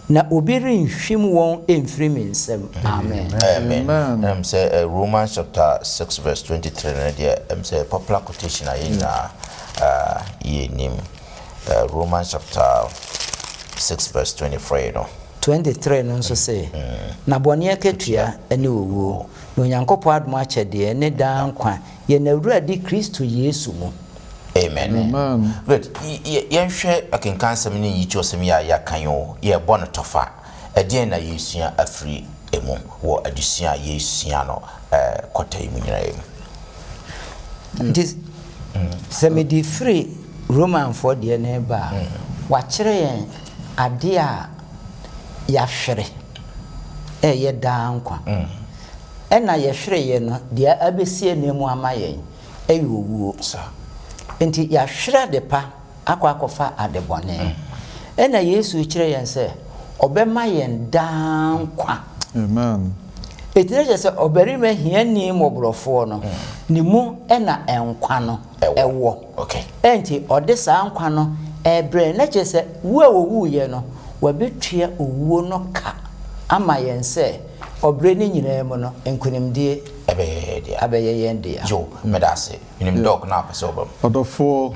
na obiri nhwim won emfiri nsem amen say Romans chapter 6:23 na dia say popular quotation ayina yenim Romans chapter 6:23 no 23 no so say na bone aketua ene owo no nyankopɔ adom akyɛde ne dankwa ye na awurade Kristo Yesu mu amen but yenhwe akenkan sem ne yicho sem ya kan yo ye bɔ tofa ɛdeɛ na yesua afiri emu wo adusua yesua no kɔta imu nyina emu this semedi free Roman for de ne ba wa kyerɛ yɛn ade a ya hwere ye dankwa ena ye hwere ye no de abesie ne mu amayen owuo enti ya hwere de pa akwakofa adebone ena Yesu kire yen se obema yen dankwa amen etire se obarima hiani mobrofo no ni mu ena enkwa no ewo okay enti odesa nkwa no ebre na chese wo ye no wabetwa owuo no ka ama yen se obre ni nyina mu no enkunimdie abeye yende yo medase nim dog na pese obam odofo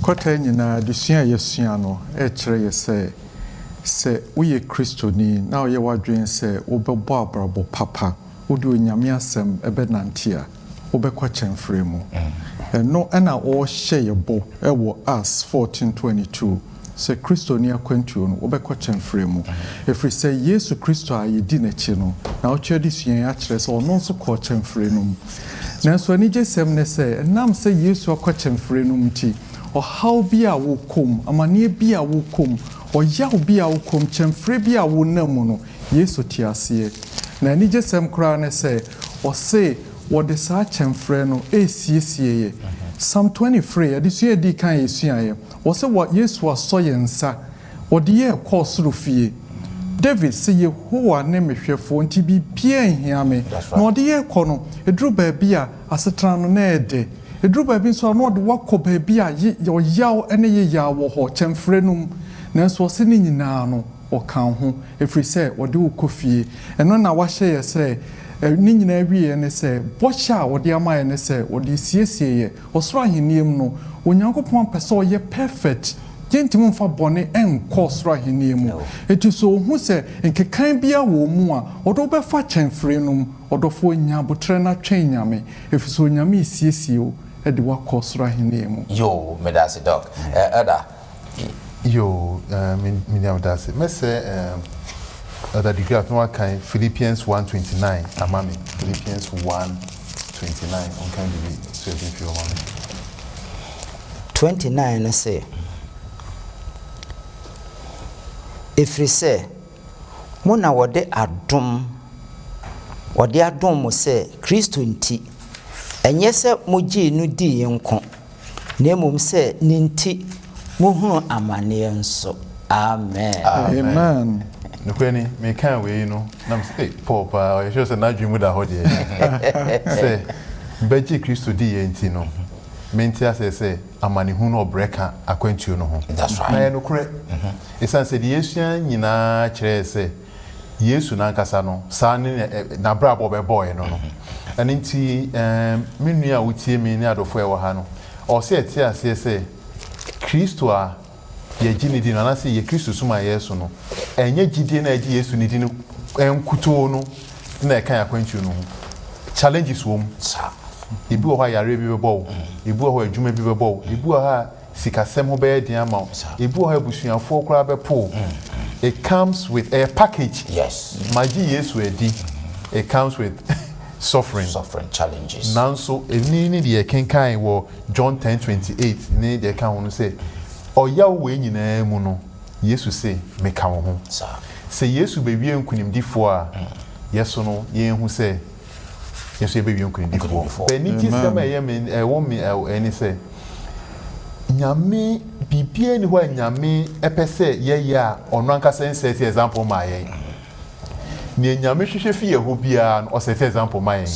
kota nyina desua yesua no e kire ye se uye Kristoni na oye wadwen se obebo abrabo papa odi onyame asem ebe nantia obekwa kyemfre mu no na o hye yebo ewo Acts 14:22 se Kristoni akwantuo no obekwa kyemfre mu efri se Yesu Kristo ayedi na chi no na o twedi suan ya kire se ono nso ko kyemfre no na so ani gesem ne se nam se Yesu akwa kyemfre no mti o how bia wo kom amane bia wo kom o yaw bia wo kom kyemfre bia wo namu no Yesu tiase na ani gesem kra ne se o se wo de sa kyemfre no esiesie Psalm 23 adisua di kan yesuaye wo se wo Yesu aso yensa wo de ye kosoro fie David se Yehowa ne mehwefo nti bi bia hiame na wo de ye kɔ no eduru ba bia asetra no na ede eduru ba bi so no de wakɔ ba bia yo yaw ene ye yawo ho kyemfre num na so se ni nyina no o kan ho efri se wo de wo kofie eno na wa hye ye se ni nyina wie ne se bocha wo de amaye ne se wo de siesie ye osoro aheniem no onyankopon pese o ye perfect gentleman fa bone en course right hiniemu eti so hu se nkekan bia wo mu a odo be fa chenfre num odo fo nya botre na twen nyame efi so nyame siesie o e de wa course right hiniemu yo me that's doc Ada yo me that's me say other degree of no kind Philippians 1:29 amami Philippians 1:29 on kind be so if you want 29 say Efri say mona wode adom mo say Kristo nti enye se moji nu di yenko na emom se ni nti mohunu amane nso amen amen no kwani me kan we no na say Paul pa o show say na dwemu da ho de say beji Kristo di yenti no menti asese amane hu no breka akwantuo no ho that's right na no kure esan se de Yesu nyina kire se Yesu na nkasa no sa ne na brabo be boy no no ani nti menu a wutie mi ne adofo e wo ha no o se eti ase se Kristo a ye gini di no na se ye Kristo suma Yesu no enye gidie na agi Yesu ni di no enkuto no na e kan akwantuo no challenges wo mu ibu ho yare bi bebo ibu ho adwuma bi bebo ibu ho sikasem ho be dia ma ibu ho abusuafo kura be po it comes with a package yes magi Yesu edi it comes with suffering challenges nanso eni ni de kenkan wo John 10:28 ni de kan ho say oya we nyina mu no Yesu say meka wo ho say Yesu be wie nkunimdifo a yeso no ye hu say Yesu be wion kuni difo beni ti sema ye me wo me eni se nyame bibia ni ho nyame epese ye ya ono anka set example ma ye ni nyame hwehwe fi ye ho bia o set example ma ye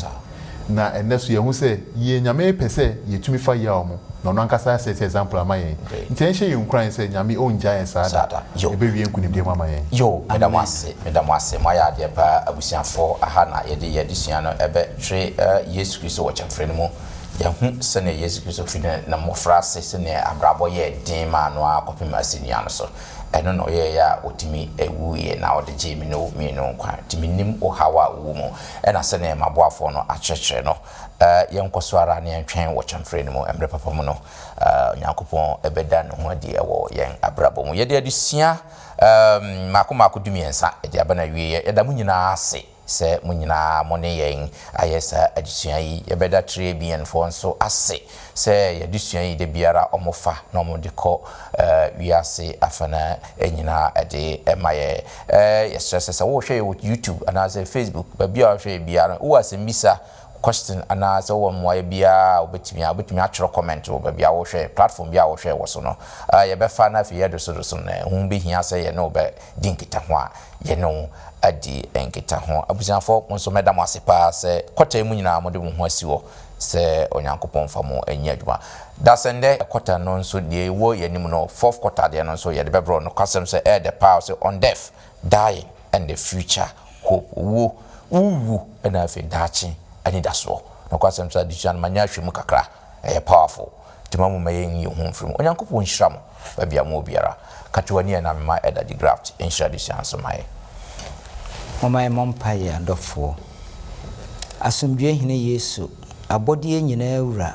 na eneso ye hu se ye nyame epese ye tumi fa ya omo na ono anka set example ma ye intention ye nkran se nyame o nja ye sada e be wion kuni de ma ye yo medamwase maya de pa abusiafo aha na ye de sua no ebe twe Yesu Kristo wo chamfre no mu ya hu se ne Yesu Kristo fi na mofra se ne abrabo ye din ma no akopem asenia no so eno no ye ya otimi ewu ye na ode jemi no mi no kwa timi nim o hawa wu mu ena se ne maboafo no achechre no ye nkoso ara ne antwen wo chamfre no mu emre papa mu no Nyankopon ebeda no ho adi ewo ye abrabo mu ye de adusua mako dumiensa e de abana wie ye da mu nyina ase se mu nyina mo ne yen ayesa adusua yi ye beda tre bien fo nso ase se ye adusua yi de biara omofa na omo de ko wiase afana enyina ede emaye ye stress se wo hwe YouTube and as Facebook ba bia hwe biara wo asembisa question ana so wo mo bia obetimi atwero comment wo bia wo hwe platform bia wo hwe wo so no ye be fa na fi ye do so na hu be hia se ye no be dinkita ho a ye no adi enkita ho abusanfo nso meda mo asepa se kwata mu nyina mo de mo ho asiwo se Onyankopon fa mo anya adwuma da sende kwata no nso de wo ye nim no fourth quarter de no nso ye de bebro no kwasem se the power se on death dying and the future hope wo na fe dachi ani daso no kwasem se addition manya hwemu kakra powerful timamu mayen yi ho mfrim Onyankopon hyiram ba bia mo biara katwani na mema eda the graft inshira addition so mai Mama mompa ya ndofo asomdwe hene Yesu abodie nyina awura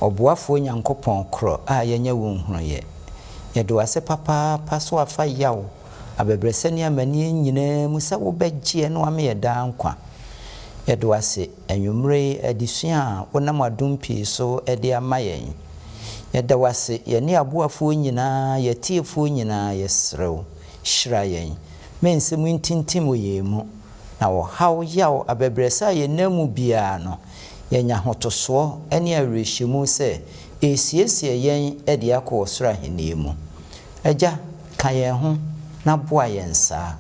oboafo Nyankopon kro a yenya wonhuru ye do ase papa paso afa yawo abebresani amani nyina musa wo begye no ame ye da nkwa ye do ase anwumre adisua wonam adumpi so ede amayen ye da wase ye ne aboafo nyina ye tiefo nyina ye srew shirayen mensemu ntintim oyemu na wo haw yaw abebresa ye namu bia no yenya hotoso ene awrehyimu se esiesie yen ede akọ sura henemu agya kayen ho na boa yensa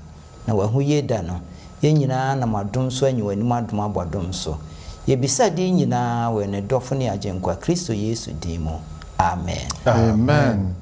na wahu yeda no yenyina na madom so anyiwani madom abodom so ye bisade nyina we ne dofo ne agenkwa Kristo Yesu dimo amen amen